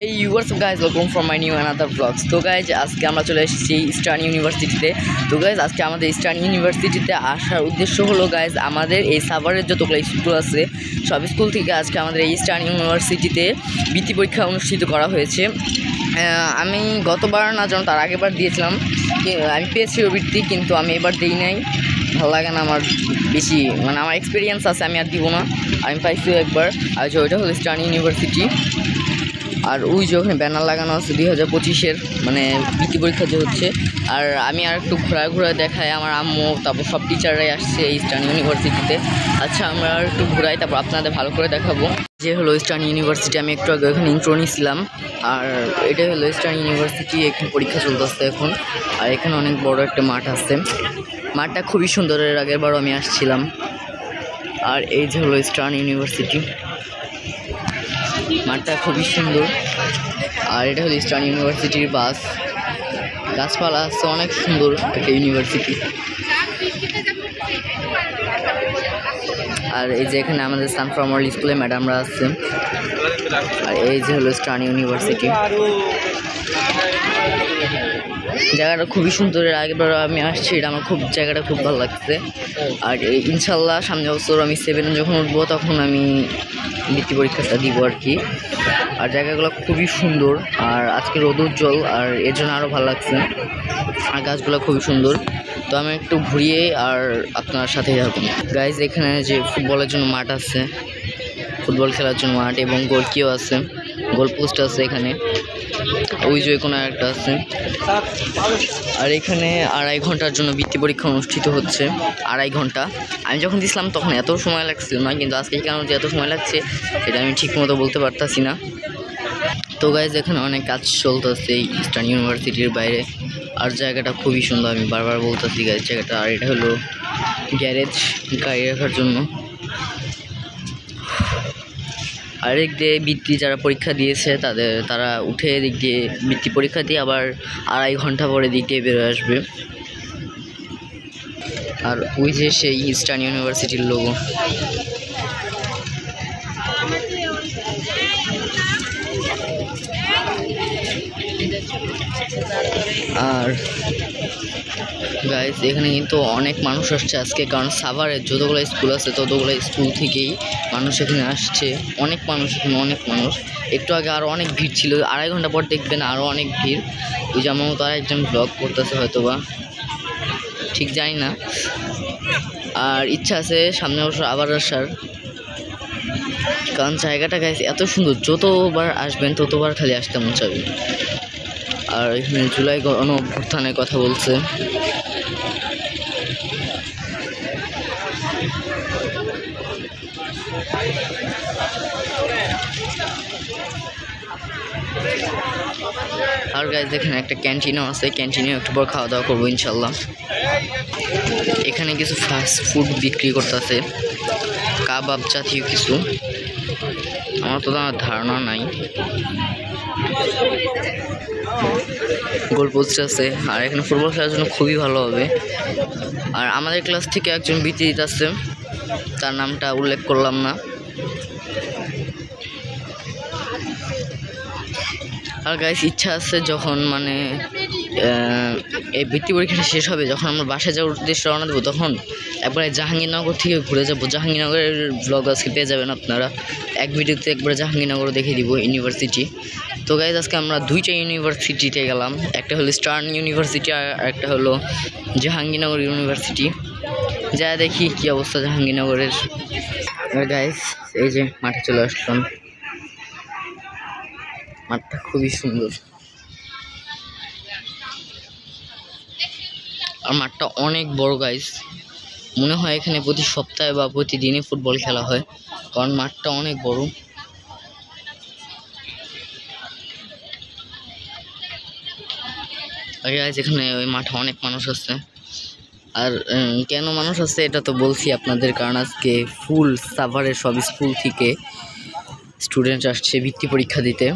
Hey what's up guys, welcome from my new another vlogs. তো guys আজকে আমরা চলে এসেছি ইস্টার্ন ইউনিভার্সিটিতে। তো গাইজ আজকে আমাদের ইস্টার্ন ইউনিভার্সিটিতে আসার উদ্দেশ্য হলো গাইজ আমাদের এই সাভারের যতগুলো স্কুল আছে সব স্কুল থেকে আজকে আমাদের এই ইস্টার্ন ইউনিভার্সিটিতে বৃত্তি পরীক্ষা অনুষ্ঠিত করা হয়েছে। আমি গতবার না যেন তার আগেরবার দিয়েছিলাম, আমি পেয়েছি বৃত্তি, কিন্তু আমি এবার দিই নাই। ভালো লাগে না আমার, বেশি মানে আমার এক্সপিরিয়েন্স আছে, আমি আর দিব না। আমি পাইছি একবার। আর ওইটা হলো ইস্টার্ন ইউনিভার্সিটি। আর ওই যে ওখানে ব্যানার লাগানো আছে 2025-এর, মানে বৃত্তি পরীক্ষা যে হচ্ছে। আর আমি আর একটু ঘোরা দেখাই, আমার আম্মু তারপর সব টিচাররাই আসছে ইস্টার্ন ইউনিভার্সিটিতে। আচ্ছা আমরা আর একটু ঘোরাই, তারপর আপনাদের ভালো করে দেখাবো যে হলো ইস্টার্ন ইউনিভার্সিটি। আমি একটু আগে এখানে ইন্ট্রো নিয়েছিলাম। আর এটাই হলো ইস্টার্ন ইউনিভার্সিটি, এখানে পরীক্ষা চলতেছে এখন। আর এখানে অনেক বড় একটা মাঠ আছে, মাঠটা খুবই সুন্দর, এর আগেরবারও আমি আসছিলাম। আর এই যে হলো ইস্টার্ন ইউনিভার্সিটি, মাঠটা খুবই সুন্দর। আর এটা হলো ইস্টার্ন ইউনিভার্সিটির বাস, গাছপালা আছে, অনেক সুন্দর একটা ইউনিভার্সিটি। আর এই যে এখানে আমাদের সানফ্লাওয়ার স্কুলে ম্যাডামরা আছে। আর এই যে হলো ইস্টার্ন ইউনিভার্সিটি, জায়গাটা খুবই সুন্দর। এর আগেবার আমি আসছি, এটা আমার জায়গাটা খুব ভালো লাগছে। আর ইনশাল্লাহ সামনের বছর আমি 7 যখন উঠবো তখন আমি বৃত্তি পরীক্ষাটা দিব আর কি। আর জায়গাগুলো খুবই সুন্দর, আর আজকে রোদ উজ্জ্বল, আর এর জন্য আরও ভালো লাগছে। আর গাছগুলো খুবই সুন্দর। তো আমি একটু ঘুরিয়ে আর আপনার সাথে থাকুন গাইজ। এখানে যে ফুটবলের জন্য মাঠ আছে, ফুটবল খেলার জন্য মাঠ, এবং গোলকিও আছে, গোল পোস্ট আছে এখানে, ওই যে কোনো একটা আছে। আর এখানে 2.5 ঘন্টার জন্য বৃত্তি পরীক্ষা অনুষ্ঠিত হচ্ছে। 2.5 ঘন্টা। আমি যখন দিয়েছিলাম তখন এত সময় লাগছিল না, কিন্তু আজকে কেন যে এত সময় লাগছে এটা আমি ঠিক মতো বলতে পারতাছি না। তো গাইজ এখানে অনেক কাজ চলতেছে এই ইস্টার্ন ইউনিভার্সিটির বাইরে। আর জায়গাটা খুবই সুন্দর, আমি বারবার বলতেছি গাইজ জায়গাটা। আর এটা হলো গ্যারেজ, গাড়ি রাখার জন্য। আরেক দিয়ে বৃত্তি যারা পরীক্ষা দিয়েছে তারা উঠে এদিক দিয়ে বৃত্তি পরীক্ষা দিয়ে আবার 2.5 ঘন্টা পরে দিক দিয়ে বেরোয় আসবে। আর ওই যে সেই ইস্টার্ন ইউনিভার্সিটির লোগো। আর গাইজ এখানে কিন্তু অনেক মানুষ আসছে আজকে, কারণ সাভারের যতগুলো স্কুল আছে ততগুলো স্কুল থেকেই মানুষ এখানে আসছে। অনেক মানুষ এখানে, অনেক মানুষ। একটু আগে আরও অনেক ভিড় ছিল, 2.5 ঘন্টা পর দেখবেন আরও অনেক ভিড়। ওই যে আমার তারা একজন ব্লগ করতেছে হয়তো বা, ঠিক জানি না। আর ইচ্ছা আছে সামনে বছর আবার আসার, কারণ জায়গাটা গাইজ এত সুন্দর, যতবার আসবেন ততবার খালি আসতে মন চাবে। আর এখানে জুলাই গণঅভ্যুত্থানের কথা বলছে। আর গাইজ এখানে একটা ক্যান্টিনও আছে, ক্যান্টিনে একটু পর খাওয়া দাওয়া করবো ইনশাল্লাহ। এখানে কিছু ফাস্ট ফুড বিক্রি করতেছে, কাবাব জাতীয় কিছু, আমার তো ধারণা নাই। গোল পোস্ট আছে। আর এখানে ফুটবল খেলার জন্য খুবই ভালো হবে। আর আমাদের ক্লাস থেকে একজন বৃত্তি দিতেছে, তার নামটা উল্লেখ করলাম না। আর গাইস ইচ্ছা আছে যখন মানে এই বৃত্তি পরীক্ষাটা শেষ হবে, যখন আমরা বাসায় যাওয়ার উদ্দেশ্যে রওনা দেবো, তখন একবারে জাহাঙ্গীরনগর থেকে ঘুরে যাব। জাহাঙ্গীরনগরের ব্লগ আজকে পেয়ে যাবেন আপনারা, এক ভিডিওতে একবারে জাহাঙ্গীরনগরও দেখিয়ে দিব ইউনিভার্সিটি। তো গাইজ আজকে আমরা 2টা ইউনিভার্সিটিতে গেলাম, একটা হলো ইস্টার্ন ইউনিভার্সিটি আর একটা হলো জাহাঙ্গীরনগর ইউনিভার্সিটি। যা দেখি কি অবস্থা জাহাঙ্গীরনগরের। গাইজ এই যে মাঠে চলে আসলাম, মাঠটা খুবই সুন্দর। আর মাঠটা অনেক বড় গাইজ, মনে হয় এখানে প্রতি সপ্তাহে বা প্রতিদিনই ফুটবল খেলা হয়, কারণ মাঠটা অনেক বড়। গাইজ এখানে ওই মাঠে অনেক মানুষ আছে। আর কেন মানুষ আছে এটা তো বলছি আপনাদের, কারণ আজকে ফুল সাভারের সব স্কুল থেকে স্টুডেন্ট আসছে বৃত্তি পরীক্ষা দিতে।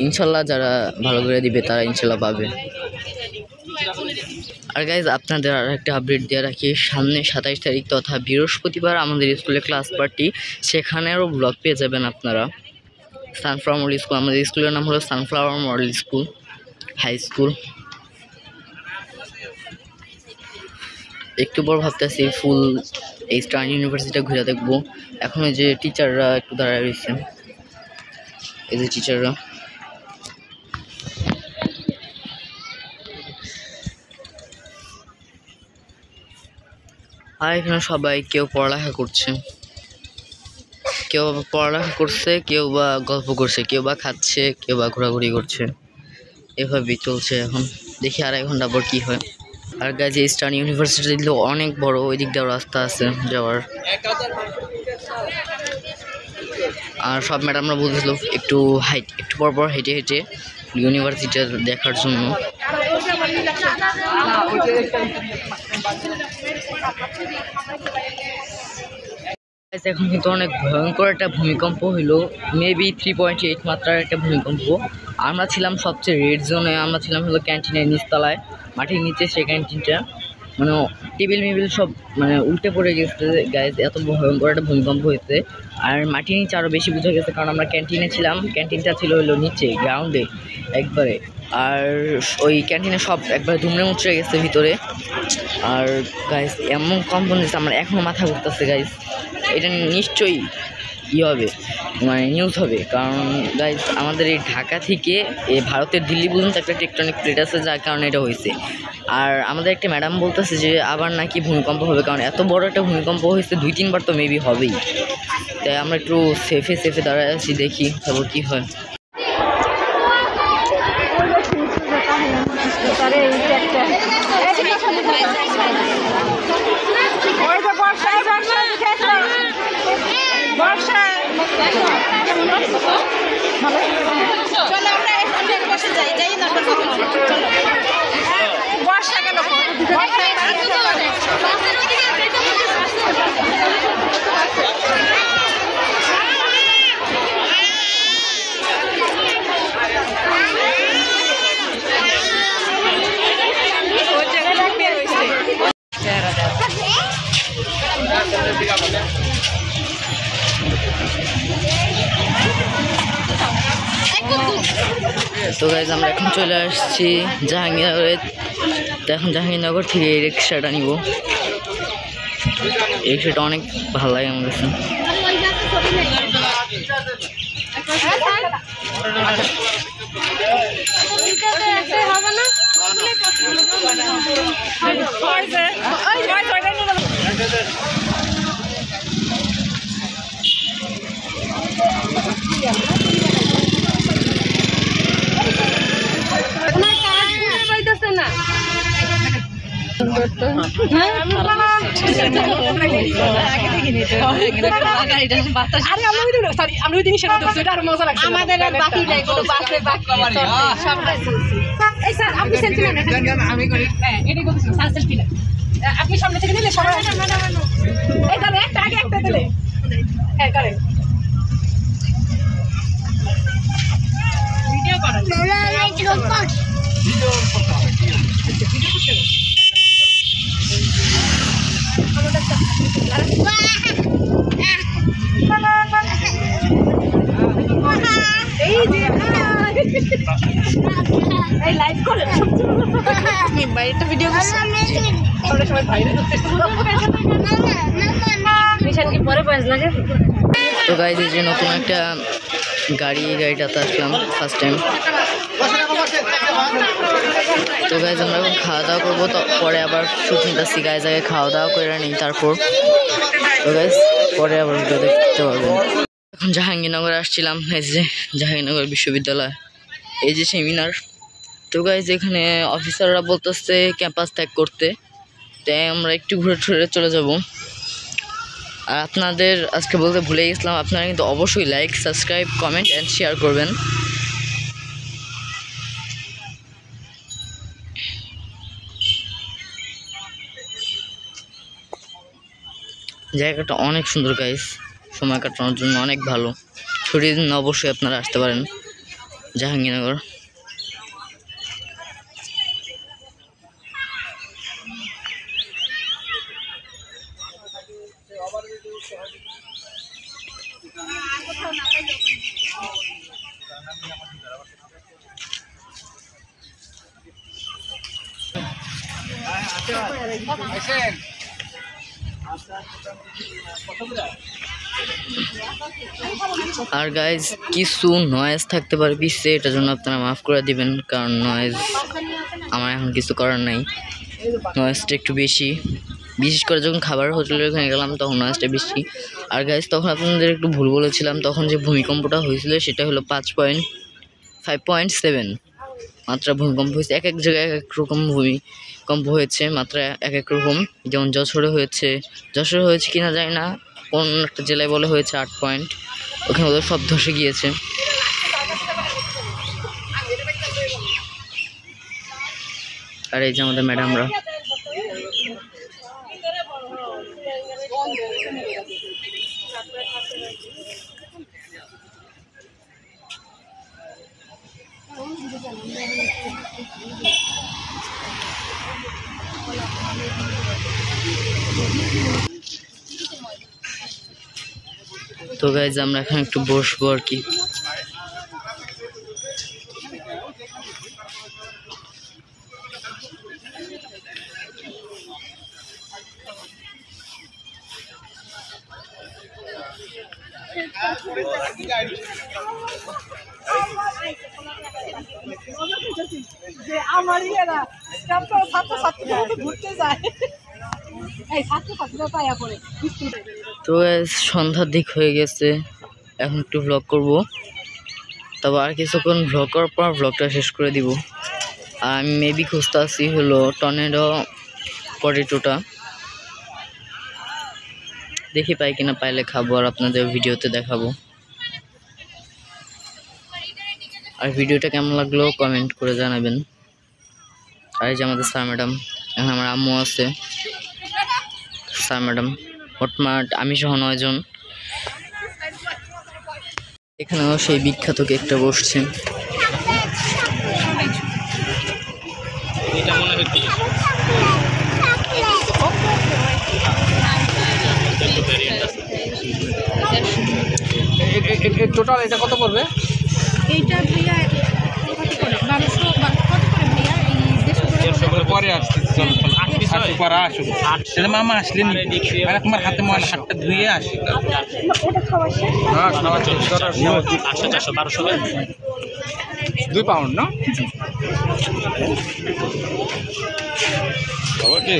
ইনশাল্লাহ যারা ভালো করে দিবে তারা ইনশাল্লাহ পাবে। আর গাইজ আপনাদের আর একটা আপডেট দিয়ে রাখি, সামনে 27 তারিখ তথা বৃহস্পতিবার আমাদের স্কুলে ক্লাস পার্টি, সেখানেরও ব্লগ পেয়ে যাবেন আপনারা। Sunflower model school. আমাদের স্কুলের নাম হলো sunflower model school high school. একটু পর ভাবতেছি ফুল এই ইস্টার্ন ইউনিভার্সিটিটা ঘুরে দেখবো। এখন এই যে টিচাররা একটু দাঁড়ায় রয়েছে, এই যে টিচাররা। আর এখানে সবাই কেউ পড়ালেখা করছে, কেউ পড়ালেখা করছে, কেউ বা গল্প করছে, কেউ বা খাচ্ছে, কেউ বা ঘোরাঘুরি করছে। এভাবেই চলছে। এখন দেখি আড়াই ঘন্টা পর কি হয়। আর গাইজ ইস্টার্ন ইউনিভার্সিটি দিল অনেক বড়, ওই দিক দিয়ে রাস্তা আছে যাওয়ার। আর সব ম্যাডামরা বলতেছিল একটু পর পর হেঁটে হেঁটে ইউনিভার্সিটি দেখার জন্য। এখন কিন্তু অনেক ভয়ঙ্কর একটা ভূমিকম্প হইলো, মেবি 3.8 মাত্রার একটা ভূমিকম্প। আমরা ছিলাম সবচেয়ে রেড জোনে, আমরা ছিলাম হলো ক্যান্টিনের নিচতলায়, মাটির নিচে সেই ক্যান্টিনটা, মানে টেবিল মেবিল সব মানে উল্টে পড়ে গেছে গাইজ, এত ভয়ঙ্কর একটা ভূমিকম্প হয়েছে। আর মাটির নিচে আরও বেশি বোঝা গেছে, কারণ আমরা ক্যান্টিনে ছিলাম, ক্যান্টিনটা ছিল হলো নিচে গ্রাউন্ডে একবারে। আর ওই ক্যান্টিনে সব একবারে দুমড়ে মুচড়ে গেছে ভিতরে। আর গাইজ এমন কম্পন দিচ্ছে, আমার এখনও মাথা ঘুরতেছে গাইজ। এটা নিশ্চয়ই হবে, মানে নিউজ হবে, কারণ গাইজ আমাদের এই ঢাকা থেকে এই ভারতের দিল্লি পর্যন্ত একটা টেকটনিক প্লেট আছে, যার কারণে এটা হয়েছে। আর আমাদের একটা ম্যাডাম বলতেছে যে আবার নাকি ভূমিকম্প হবে, কারণ এত বড় একটা ভূমিকম্প হয়েছে 2-3 বার তো মেবি হবেই। তাই আমরা একটু সেফে দাঁড়ায় আছি, দেখি তারপর কী হয়। তো গাইজ আমরা এখন চলে আসছি জাহাঙ্গীরনগরে। তো এখন জাহাঙ্গীরনগর থেকে এই রিক্সাটা নিব। এই রিক্সাটা অনেক ভালো লাগে আমার কাছে। আপনি সামনে থেকে নিলে সবাই একটা আগে একটা দিলে হ্যাঁ করেন ভিডিও করেন এই লাইভ করে আমি বাইরেটা ভিডিও করছি আমরা সবাই বাইরে মিশন কি পরে পয়সা লাগে। তো গাইজ এই যে নতুন একটা গাড়িটাতে আসলাম ফার্স্ট টাইম। তো গাইজ আমরা এখন খাওয়া দাওয়া করবো, তো পরে আবার শুটিং করছি গাইজ, আগে খাওয়া দাওয়া করে নিই তারপর। তো গাইজ পরে আবার ভিডিও দেখতে পারবেন। এখন জাহাঙ্গীরনগরে আসছিলাম, এই যে জাহাঙ্গীরনগর বিশ্ববিদ্যালয়, এই যে সেমিনার। তো গাইজ এখানে অফিসাররা বলতেছে ক্যাম্পাস ত্যাগ করতে, তাই আমরা একটু ঘুরে টুরে চলে যাব। আর আপনাদের আজকে বলতে ভুলে গেছিলাম, আপনারা কিন্তু অবশ্যই like, subscribe, comment and share করবেন। জায়গাটা অনেক সুন্দর গাইস, সময় কাটানোর জন্য অনেক ভালো। ছুটির দিন অবশ্যই আপনারা আসতে পারেন জাহাঙ্গীরনগর। আর গাইজ কিছু নয়েজ থাকতে পারে পিছে, এটার জন্য আপনারা মাফ করে দিবেন, কারণ নয়েজ আমার এখন কিছু করার নাই। নয়েজটা একটু বেশি, বিশেষ করে যখন খাবার হোটেলের ওখানে গেলাম তখন নয়েজটা বেশি। আর গাইজ তখন আপনাদের একটু ভুল বলেছিলাম, তখন যে ভূমিকম্পটা হয়েছিল সেটা হলো 5.7 মাত্রা ভূমিকম্প হয়েছে। এক এক জায়গায় এক এক রকম ভূমিকম্প হয়েছে, মাত্রা এক এক রকম। যেমন যশোরে হয়েছে কিনা জানি না, কোন একটা জেলায় বলে হয়েছে 8 পয়েন্ট, ওখানে ওদের সব ধসে গিয়েছে। আর এই যে আমাদের ম্যাডামরা, তো গাইজ আমরা এখন একটু বসবো আর কি। তো সন্ধ্যার দিক হয়ে গেছে, এখন একটু ভ্লগ করব, তবে আর কিছুক্ষণ ভ্লগ করার পর ভ্লগটা শেষ করে দিব। আর আমি মেবি খুঁজতে আসছি হলো টর্নেডো পটেটোটা, দেখি পাই কিনা, পাইলে খাবো আর আপনাদের ভিডিওতে দেখাবো। আর ভিডিওটা কেমন লাগলো কমেন্ট করে জানাবেন। আর এই যে আমাদের স্যার ম্যাডাম, এখন আমার আম্মু আছে, স্যার ম্যাডাম হটমাট আমি সহ 9 জন। এখানেও সেই বিখ্যাত কেকটা বসছে। টোটাল এটা কত পড়বে? এইটা ভাইয়া কত করে 1200 কত করে ভাইয়া? এই 150 করে পরে আসছে, চল পরে আসুক। তাহলে মামা আসলেন, মানে তোমার হাতে হাতটা ধুয়ে আসি। ওটা খাওয়া শেষ? হ্যাঁ খাওয়া শেষ। 800 400 1200 2 পাউন্ড না? ওকে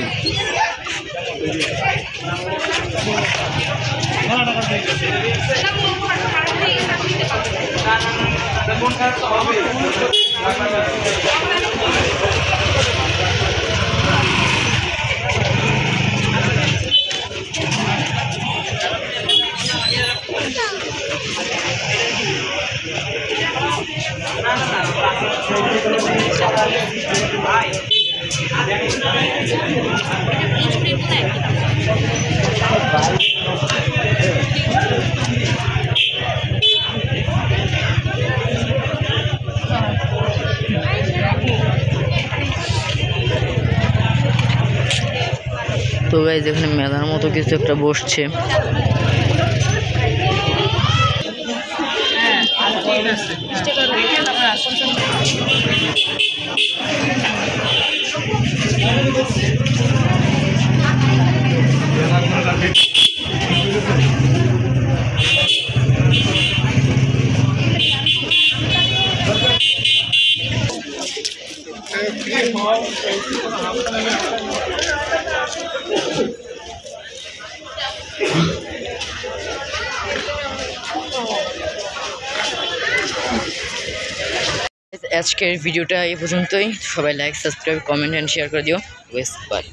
তো গাইজ এখানে মেলার মতো কিছু একটা বসছে। আজকের ভিডিওটা এই পর্যন্তই। সবাই like, subscribe, comment and share করে দিও। বাই।